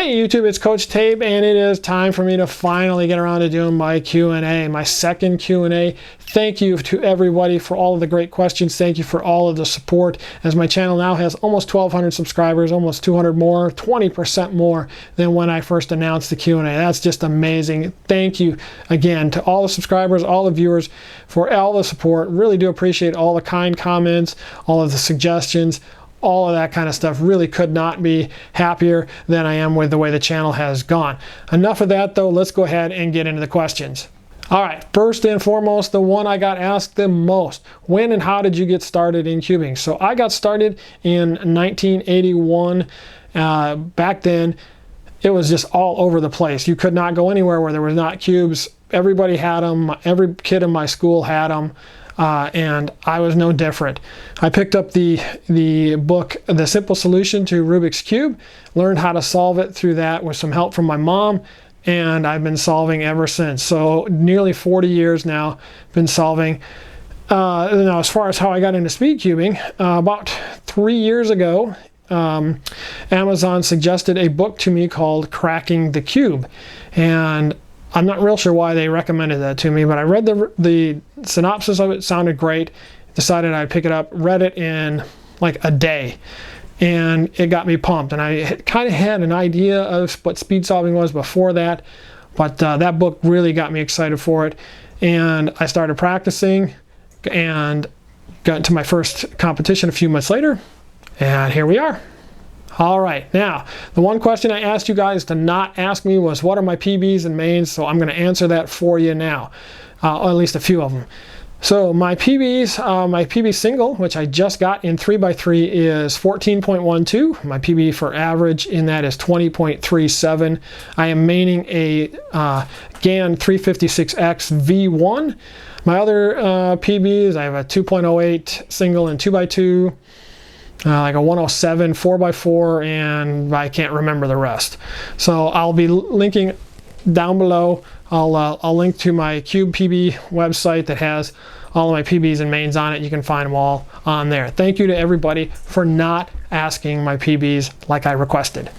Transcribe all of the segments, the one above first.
Hey YouTube, it's Coach Tabe, and it is time for me to finally get around to doing my Q&A, my second Q&A. Thank you to everybody for all of the great questions. Thank you for all of the support, as my channel now has almost 1,200 subscribers, almost 200 more, 20% more than when I first announced the Q&A. That's just amazing. Thank you again to all the subscribers, all the viewers, for all the support. Really do appreciate all the kind comments, all of the suggestions, all of that kind of stuff. Really could not be happier than I am with the way the channel has gone. Enough of that though, let's go ahead and get into the questions. All right, first and foremost, the one I got asked the most: when and how did you get started in cubing? So I got started in 1981. Back then, it was just all over the place. You could not go anywhere where there was not cubes. Everybody had them. Every kid in my school had them. And I was no different. I picked up the book, The Simple Solution to Rubik's Cube, learned how to solve it through that with some help from my mom, and I've been solving ever since. So nearly 40 years now, been solving. Now, as far as how I got into speed cubing, about 3 years ago, Amazon suggested a book to me called Cracking the Cube, and I'm not real sure why they recommended that to me, but I read the synopsis of it. Sounded great. Decided I'd pick it up, read it in like a day, and it got me pumped. And I kind of had an idea of what speed solving was before that, but that book really got me excited for it. And I started practicing and got to my first competition a few months later, and here we are. All right, now, the one question I asked you guys to not ask me was, what are my PBs and mains? So I'm going to answer that for you now, or at least a few of them. So my PBs, my PB single, which I just got in 3x3, is 14.12. My PB for average in that is 20.37. I am maining a GAN 356X V1. My other PBs, I have a 2.08 single and 2x2. Like a 107 4x4, and I can't remember the rest. So I'll be linking down below. I'll link to my Cube PB website that has all of my PBs and mains on it. You can find them all on there. Thank you to everybody for not asking my PBs like I requested.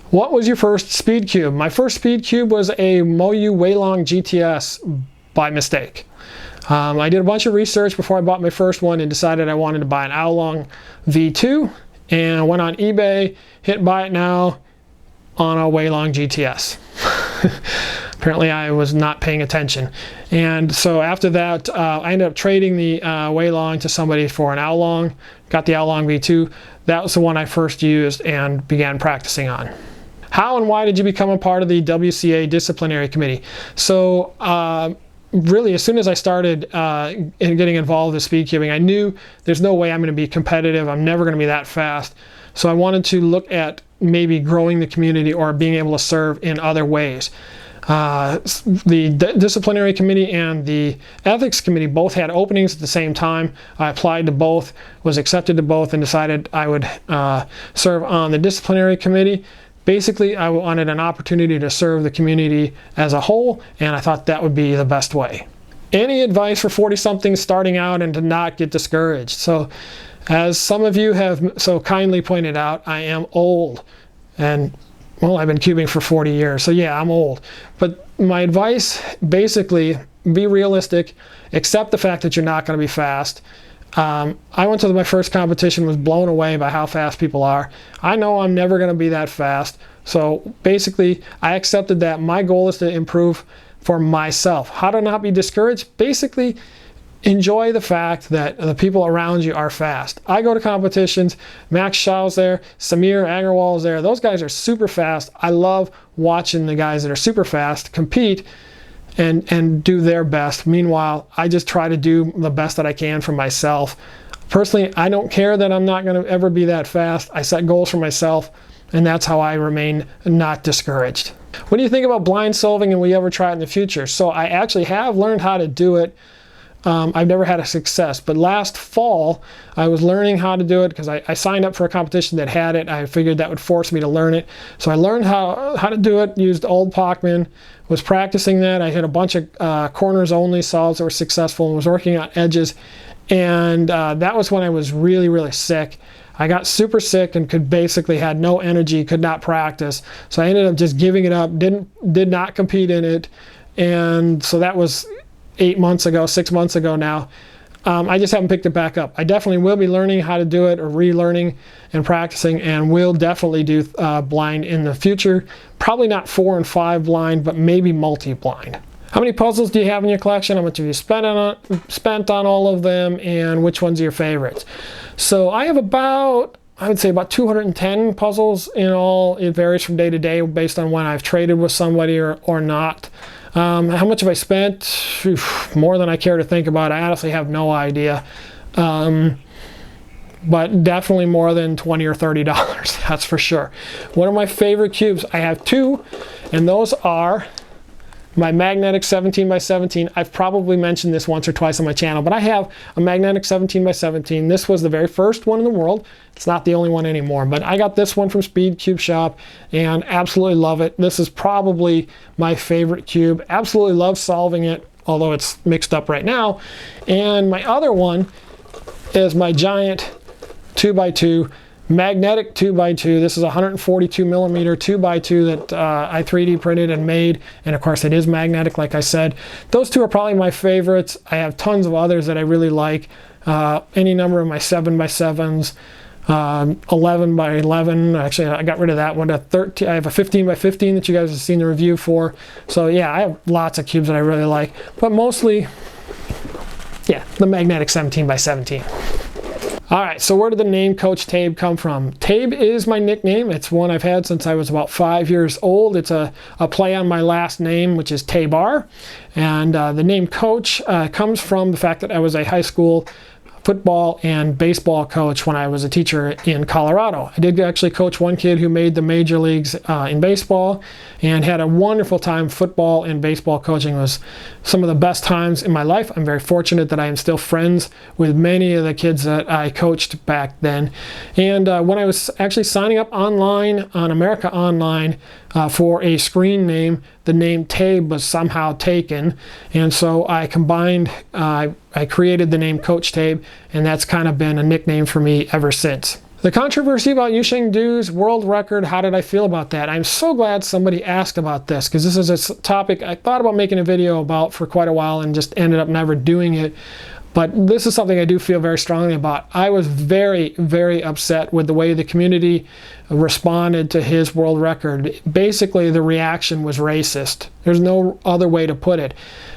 What was your first speed cube? My first speed cube was a Moyu Weilong GTS by mistake. I did a bunch of research before I bought my first one and decided I wanted to buy an Weilong V2, and went on eBay, hit buy it now on a Weilong GTS. Apparently I was not paying attention, and so after that I ended up trading the Weilong to somebody for an Weilong. Got the Weilong V2. That was the one I first used and began practicing on. How and why did you become a part of the WCA disciplinary committee? So really, as soon as I started getting involved with speed cubing, I knew there's no way I'm going to be competitive. I'm never going to be that fast. So I wanted to look at maybe growing the community or being able to serve in other ways. The disciplinary committee and the ethics committee both had openings at the same time. I applied to both, was accepted to both, and decided I would serve on the disciplinary committee. Basically, I wanted an opportunity to serve the community as a whole, and I thought that would be the best way. Any advice for 40-somethings starting out and to not get discouraged? So, as some of you have so kindly pointed out, I am old, and well, I've been cubing for 40 years, so yeah, I'm old. But my advice, basically, be realistic, accept the fact that you're not going to be fast. I went to my first competition, was blown away by how fast people are. I know I'm never going to be that fast, so basically I accepted that. My goal is to improve for myself. How to not be discouraged? Basically, enjoy the fact that the people around you are fast. I go to competitions, Max Shaw's there, Samir Agarwal's there. Those guys are super fast. I love watching the guys that are super fast compete and do their best. Meanwhile, I just try to do the best that I can for myself. Personally, I don't care that I'm not going to ever be that fast. I set goals for myself, and that's how I remain not discouraged. What do you think about blind solving, and will you ever try it in the future? So I actually have learned how to do it. I've never had a success, but last fall I was learning how to do it because I signed up for a competition that had it. I figured that would force me to learn it. So I learned how to do it, used old Pachman, was practicing that. I hit a bunch of corners only solves that were successful and was working on edges. And that was when I was really, really sick. I got super sick and had no energy, could not practice. So I ended up just giving it up, did not compete in it. And so that was 6 months ago now. I just haven't picked it back up. I definitely will be learning how to do it, or relearning and practicing, and will definitely do blind in the future. Probably not 4 and 5 blind, but maybe multi-blind. How many puzzles do you have in your collection? How much have you spent on all of them, and which ones are your favorites? So I have I would say about 210 puzzles in all. It varies from day to day based on when I've traded with somebody or not. How much have I spent? More than I care to think about. I honestly have no idea. But definitely more than $20 or $30, that's for sure. One of my favorite cubes, I have 2, and those are my magnetic 17 by 17. I've probably mentioned this once or twice on my channel, but I have a magnetic 17 by 17. This was the very first one in the world. It's not the only one anymore, but I got this one from Speed Cube Shop and absolutely love it. This is probably my favorite cube. Absolutely love solving it, although it's mixed up right now. And my other one is my giant 2x2 magnetic 2x2. This is a 142 millimeter 2x2 that I 3D printed and made, and of course it is magnetic, like I said. Those 2 are probably my favorites. I have tons of others that I really like. Any number of my 7x7s, 11 by 11. Actually, I got rid of that one. I have a 15 by 15 that you guys have seen the review for. So yeah, I have lots of cubes that I really like, but mostly, yeah, the magnetic 17 by 17. All right, so where did the name Coach Tabe come from? Tabe is my nickname. It's one I've had since I was about 5 years old. It's a play on my last name, which is Tabar. And the name Coach comes from the fact that I was a high school football and baseball coach when I was a teacher in Colorado. I did actually coach one kid who made the major leagues in baseball, and had a wonderful time. Football and baseball coaching was some of the best times in my life. I'm very fortunate that I am still friends with many of the kids that I coached back then. And when I was actually signing up online on America Online for a screen name, the name Tabe was somehow taken, and so I combined, I created the name Coach Tabe, and that's kind of been a nickname for me ever since. The controversy about Yusheng Du's world record, how did I feel about that? I'm so glad somebody asked about this, because this is a topic I thought about making a video about for quite a while and just ended up never doing it. But this is something I do feel very strongly about. I was very, very upset with the way the community responded to his world record. Basically, the reaction was racist. There's no other way to put it.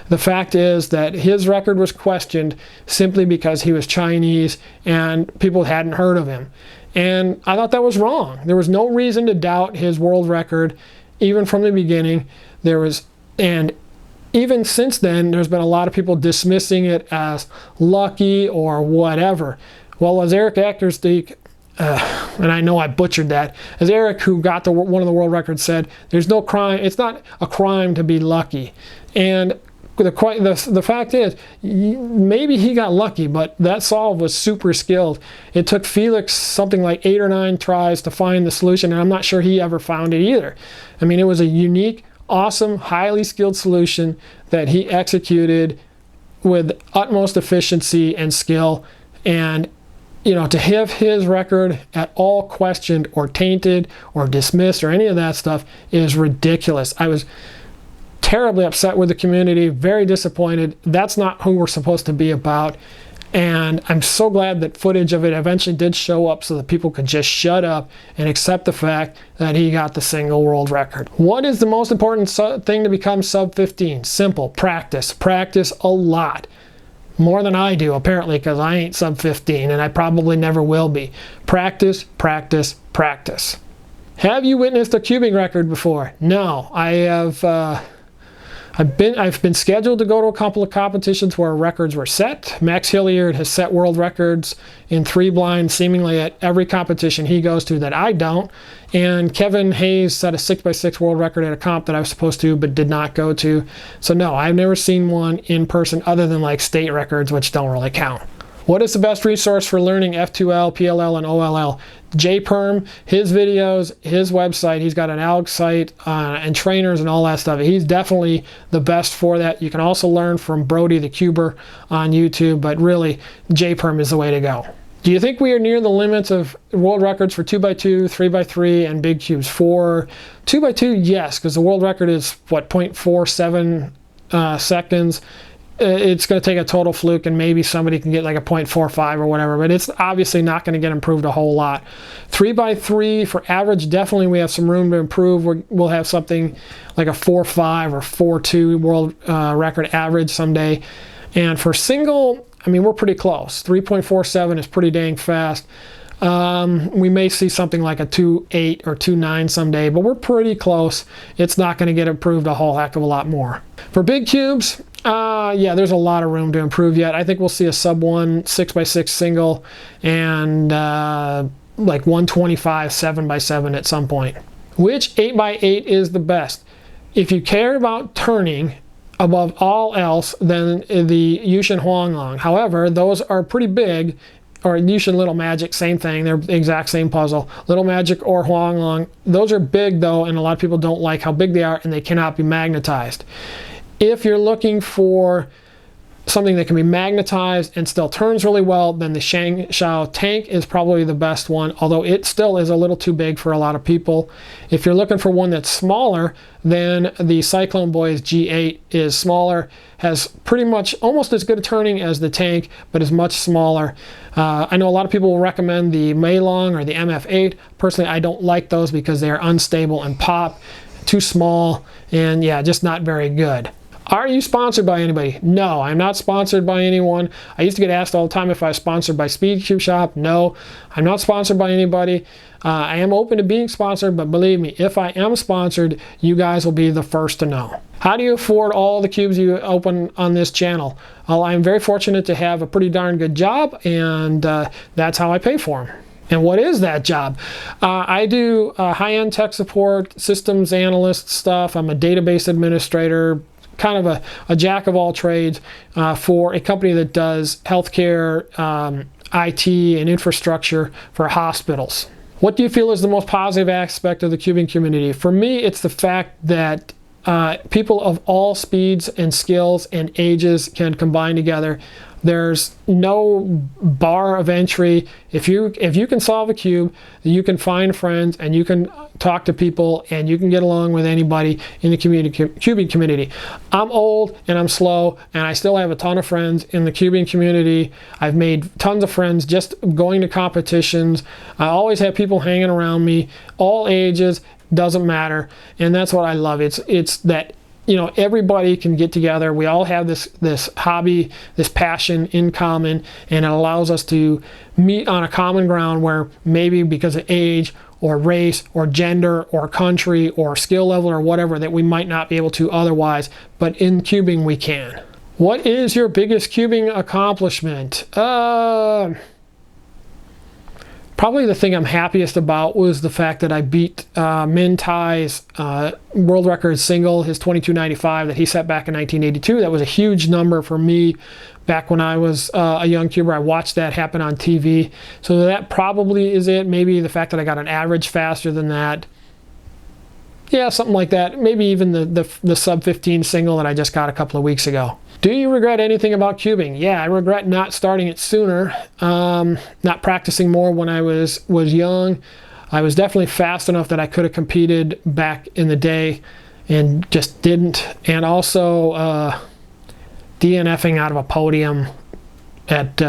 The fact is that his record was questioned simply because he was Chinese and people hadn't heard of him. And I thought that was wrong. There was no reason to doubt his world record, even from the beginning. And even since then, there's been a lot of people dismissing it as lucky or whatever. Well, as Eric Ackersteak, and I know I butchered that, as Eric, who got one of the world records, said, there's no crime, it's not a crime to be lucky. And the fact is, maybe he got lucky, but that solve was super skilled. It took Felix something like 8 or 9 tries to find the solution, and I'm not sure he ever found it either. I mean, it was a unique, awesome, highly skilled solution that he executed with utmost efficiency and skill. And to have his record at all questioned or tainted or dismissed or any of that stuff is ridiculous. I was terribly upset with the community, very disappointed. That's not who we're supposed to be about. And I'm so glad that footage of it eventually did show up so that people could just shut up and accept the fact that he got the single world record. What is the most important thing to become sub 15? Simple, practice. Practice a lot. More than I do, apparently, because I ain't sub 15 and I probably never will be. Practice, practice, practice. Have you witnessed a cubing record before? No, I have. I've been scheduled to go to a couple of competitions where records were set. Max Hilliard has set world records in 3 blind seemingly at every competition he goes to that I don't. And Kevin Hayes set a 6x6 world record at a comp that I was supposed to but did not go to. So no, I've never seen one in person other than like state records, which don't really count. What is the best resource for learning F2L, PLL, and OLL? JPerm, his videos, his website, he's got an ALG site and trainers and all that stuff. He's definitely the best for that. You can also learn from Brody the Cuber on YouTube, but really JPerm is the way to go. Do you think we are near the limits of world records for 2x2, 3x3, and big cubes? For 2x2, yes, because the world record is, what, 0.47 seconds. It's going to take a total fluke, and maybe somebody can get like a 0.45 or whatever, but it's obviously not going to get improved a whole lot. 3x3 for average, definitely we have some room to improve. We'll have something like a 4.5 or 4.2 world record average someday. And for single, I mean, we're pretty close. 3.47 is pretty dang fast. We may see something like a 2.8 or 2.9 someday, but we're pretty close. It's not going to get improved a whole heck of a lot more. For big cubes, yeah, there's a lot of room to improve yet. I think we'll see a sub 1 6x6 single and like 125 7x7 at some point. Which 8x8 is the best? If you care about turning above all else, then the Yushin Huanglong. However, those are pretty big. Or Yushin Little Magic, same thing. They're the exact same puzzle. Little Magic or Huanglong, those are big though, and a lot of people don't like how big they are, and they cannot be magnetized. If you're looking for something that can be magnetized and still turns really well, then the Shangshao Tank is probably the best one, although it still is a little too big for a lot of people. If you're looking for one that's smaller, then the Cyclone Boys G8 is smaller, has pretty much almost as good a turning as the Tank, but is much smaller. I know a lot of people will recommend the Meilong or the MF8. Personally, I don't like those because they are unstable and pop, too small, and yeah, just not very good. Are you sponsored by anybody? No, I'm not sponsored by anyone. I used to get asked all the time if I was sponsored by Speed Cube Shop. No, I'm not sponsored by anybody. I am open to being sponsored, but believe me, if I am sponsored, you guys will be the first to know. How do you afford all the cubes you open on this channel? Well, I'm very fortunate to have a pretty darn good job, and that's how I pay for them. And what is that job? I do high-end tech support, systems analyst stuff. I'm a database administrator, kind of a jack of all trades for a company that does healthcare, IT, and infrastructure for hospitals. What do you feel is the most positive aspect of the cubing community? For me, it's the fact that people of all speeds and skills and ages can combine together. There's no bar of entry. If you can solve a cube, you can find friends and you can talk to people and you can get along with anybody in the cubing community. I'm old and I'm slow, and I still have a ton of friends in the cubing community. I've made tons of friends just going to competitions. I always have people hanging around me, all ages, doesn't matter, and that's what I love. It's that, you know, everybody can get together. We all have this hobby, this passion in common, and it allows us to meet on a common ground where maybe because of age or race or gender or country or skill level or whatever that we might not be able to otherwise, but in cubing we can. What is your biggest cubing accomplishment? Probably the thing I'm happiest about was the fact that I beat Min Tai's world record single, his 22.95 that he set back in 1982. That was a huge number for me back when I was a young cuber. I watched that happen on TV. So that probably is it. Maybe the fact that I got an average faster than that. Yeah, something like that. Maybe even the sub 15 single that I just got a couple of weeks ago. Do you regret anything about cubing? Yeah, I regret not starting it sooner, not practicing more when I was young. I was definitely fast enough that I could have competed back in the day and just didn't. And also DNFing out of a podium at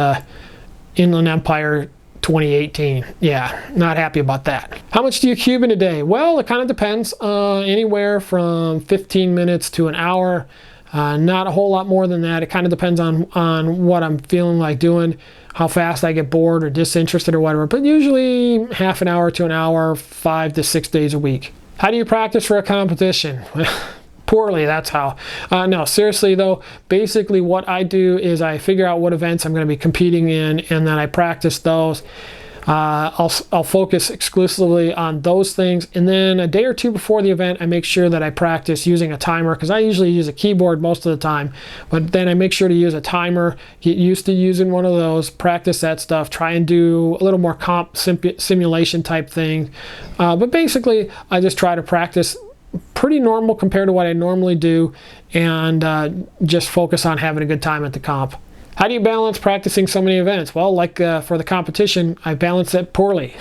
Inland Empire 2018. Yeah, not happy about that. How much do you cube in a day? Well, it kind of depends. Anywhere from 15 minutes to an hour. Not a whole lot more than that. It kind of depends on what I'm feeling like doing, how fast I get bored or disinterested or whatever, but usually half an hour to an hour, 5 to 6 days a week. How do you practice for a competition? Poorly, that's how. No, seriously though, basically what I do is I figure out what events I'm going to be competing in, and then I practice those. I'll focus exclusively on those things, and then a day or two before the event I make sure that I practice using a timer, because I usually use a keyboard most of the time, but then I make sure to use a timer, get used to using one of those, practice that stuff, try and do a little more comp simulation type thing, but basically I just try to practice pretty normal compared to what I normally do, and just focus on having a good time at the comp. How do you balance practicing so many events? Well, like for the competition, I balance it poorly.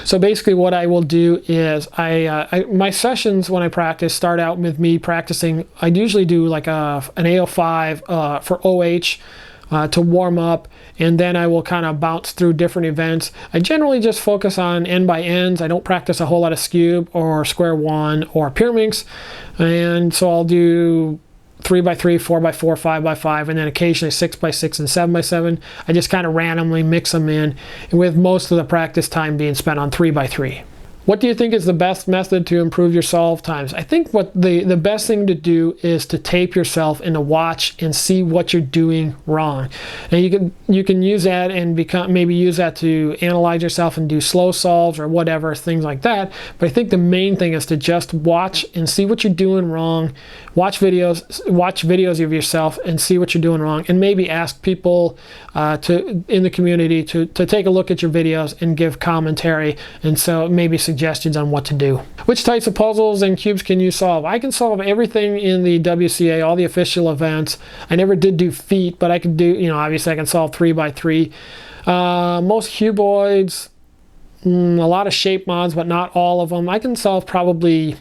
So basically what I will do is my sessions when I practice start out with me practicing. I usually do like an AO5 for OH to warm up, and then I will kind of bounce through different events. I generally just focus on end by ends. I don't practice a whole lot of Scube or square one or pyraminx, and so I'll do 3x3, 4x4, 5x5, and then occasionally 6x6 and 7x7. I just kind of randomly mix them in, with most of the practice time being spent on 3x3. What do you think is the best method to improve your solve times? I think what the best thing to do is to tape yourself and to watch and see what you're doing wrong. And you can use that and maybe use that to analyze yourself and do slow solves or whatever, things like that. But I think the main thing is to just watch and see what you're doing wrong. Watch videos of yourself and see what you're doing wrong, and maybe ask people in the community to take a look at your videos and give commentary, and so maybe suggestions on what to do. Which types of puzzles and cubes can you solve? I can solve everything in the WCA, all the official events. I never did do feet, but I can do, obviously I can solve 3x3. Most cuboids, a lot of shape mods, but not all of them. I can solve probably,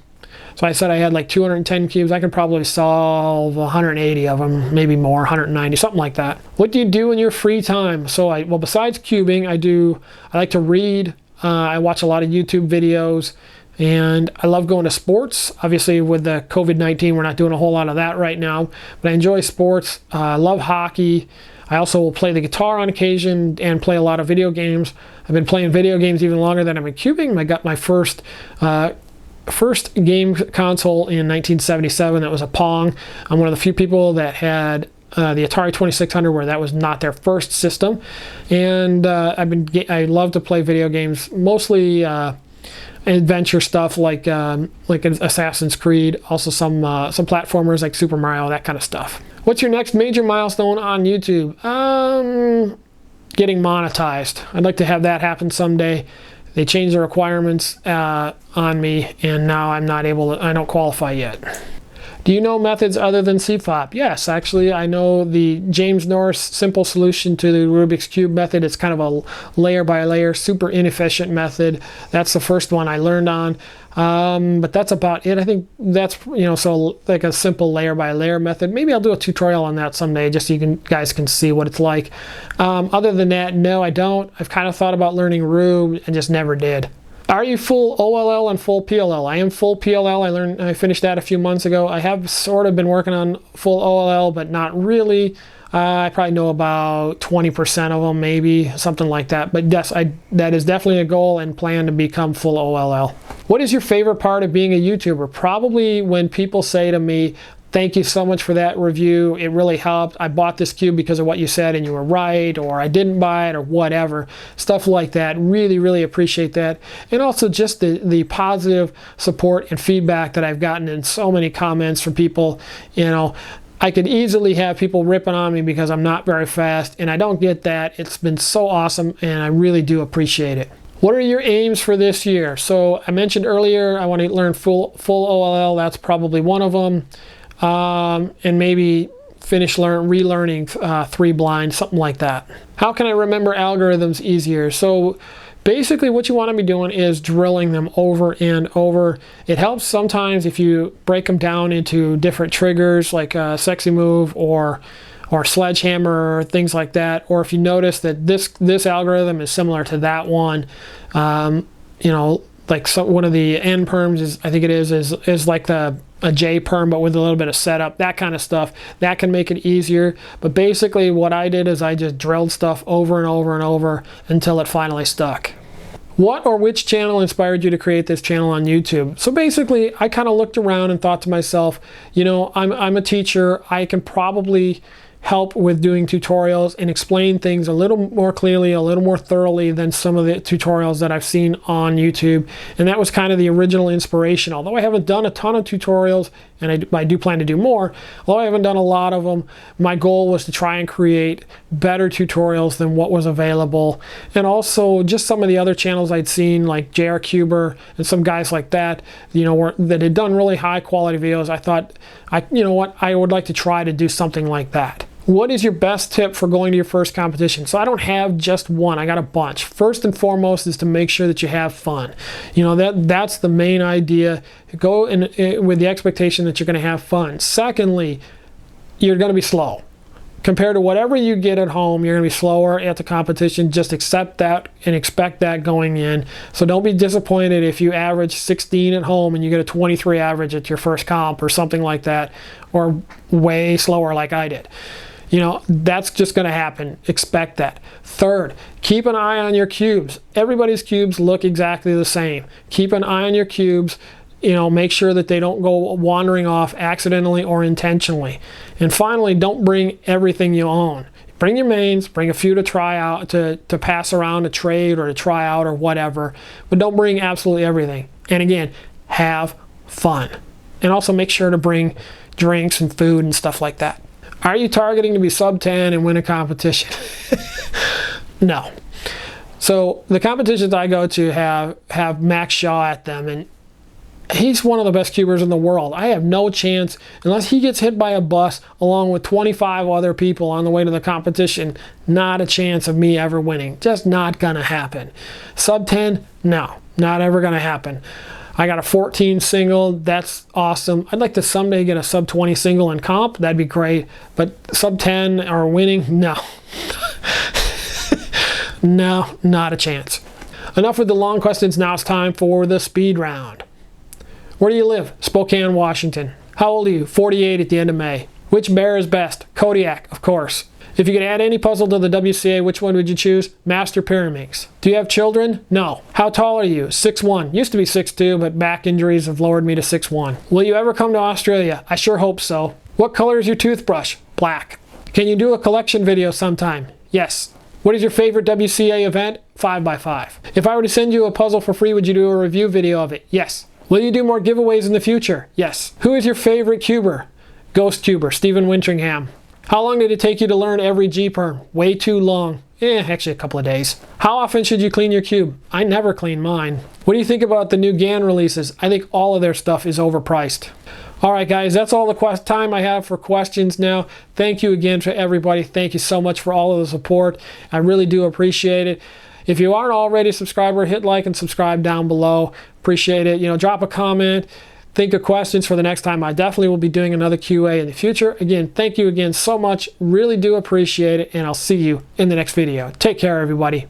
so I said I had like 210 cubes. I can probably solve 180 of them, maybe more, 190, something like that. What do you do in your free time? So well, besides cubing, I like to read. I watch a lot of YouTube videos, and I love going to sports. Obviously with the COVID-19, we're not doing a whole lot of that right now, but I enjoy sports. I love hockey. I also will play the guitar on occasion and play a lot of video games. I've been playing video games even longer than I've been cubing. I got my first game console in 1977. That was a Pong. I'm one of the few people that had the Atari 2600, where that was not their first system. And I love to play video games, mostly adventure stuff like Assassin's Creed, also some platformers like Super Mario, that kind of stuff. What's your next major milestone on YouTube? Getting monetized. I'd like to have that happen someday. They changed the requirements on me, and now I don't qualify yet. Do you know methods other than CFOP? Yes, actually, I know the James Norris simple solution to the Rubik's Cube method. It's kind of a layer by layer, super inefficient method. That's the first one I learned on. But that's about it. I think that's, so like a simple layer by layer method. Maybe I'll do a tutorial on that someday, just so you guys can see what it's like. Other than that, no, I don't. I've kind of thought about learning Rube and just never did. Are you full OLL and full PLL? I am full PLL. I finished that a few months ago. I have sort of been working on full OLL, but not really. I probably know about 20% of them, maybe, something like that. But yes, that is definitely a goal and plan to become full OLL. What is your favorite part of being a YouTuber? Probably when people say to me, "Thank you so much for that review. It really helped. I bought this cube because of what you said and you were right," or "I didn't buy it," or whatever. Stuff like that. Really, really appreciate that. And also just the positive support and feedback that I've gotten in so many comments from people. I could easily have people ripping on me because I'm not very fast, and I don't get that. It's been so awesome, and I really do appreciate it. What are your aims for this year? So I mentioned earlier I want to learn full OLL. That's probably one of them. And maybe finish relearning 3 blind, something like that. How can I remember algorithms easier? So basically what you want to be doing is drilling them over and over. It helps sometimes if you break them down into different triggers, like a sexy move or sledgehammer, or things like that. Or if you notice that this algorithm is similar to that one, like one of the N perms is like a J perm, but with a little bit of setup, that kind of stuff. That can make it easier. But basically what I did is I just drilled stuff over and over and over until it finally stuck. What or which channel inspired you to create this channel on YouTube? So basically I kind of looked around and thought to myself, I'm a teacher. I can probably help with doing tutorials and explain things a little more clearly, a little more thoroughly than some of the tutorials that I've seen on YouTube. And that was kind of the original inspiration. Although I haven't done a ton of tutorials, and I do plan to do more, although I haven't done a lot of them, my goal was to try and create better tutorials than what was available. And also just some of the other channels I'd seen, like JR Cuber and some guys like that, that had done really high quality videos. I thought, I would like to try to do something like that. What is your best tip for going to your first competition? So I don't have just one, I got a bunch. First and foremost is to make sure that you have fun. That's the main idea. Go in with the expectation that you're going to have fun. Secondly, you're going to be slow. Compared to whatever you get at home, you're going to be slower at the competition. Just accept that and expect that going in. So don't be disappointed if you average 16 at home and you get a 23 average at your first comp or something like that, or way slower like I did. That's just going to happen. Expect that. Third, keep an eye on your cubes. Everybody's cubes look exactly the same. Keep an eye on your cubes. Make sure that they don't go wandering off accidentally or intentionally. And finally, don't bring everything you own. Bring your mains, bring a few to try out, to pass around, to trade or to try out or whatever, but don't bring absolutely everything. And again, have fun. And also make sure to bring drinks and food and stuff like that. Are you targeting to be sub 10 and win a competition? No. So the competitions I go to have Max Shaw at them, and he's one of the best cubers in the world. I have no chance unless he gets hit by a bus along with 25 other people on the way to the competition. Not a chance of me ever winning. Just not gonna happen. Sub 10, no, not ever gonna happen. I got a 14 single, that's awesome. I'd like to someday get a sub 20 single in comp, that'd be great. But sub 10 or winning, no. No, not a chance. Enough with the long questions, now it's time for the speed round. Where do you live? Spokane, Washington. How old are you? 48 at the end of May. Which bear is best? Kodiak, of course. If you could add any puzzle to the WCA, which one would you choose? Master Pyraminx. Do you have children? No. How tall are you? 6'1". Used to be 6'2", but back injuries have lowered me to 6'1". Will you ever come to Australia? I sure hope so. What color is your toothbrush? Black. Can you do a collection video sometime? Yes. What is your favorite WCA event? 5x5. If I were to send you a puzzle for free, would you do a review video of it? Yes. Will you do more giveaways in the future? Yes. Who is your favorite cuber? Ghost Cuber, Stephen Wintringham. How long did it take you to learn every G-perm? Way too long. Actually a couple of days. How often should you clean your cube? I never clean mine. What do you think about the new GAN releases? I think all of their stuff is overpriced. Alright guys, that's all the time I have for questions now. Thank you again to everybody. Thank you so much for all of the support. I really do appreciate it. If you aren't already a subscriber, hit like and subscribe down below. Appreciate it. Drop a comment. Think of questions for the next time. I definitely will be doing another QA in the future. Again, thank you again so much. Really do appreciate it, and I'll see you in the next video. Take care, everybody.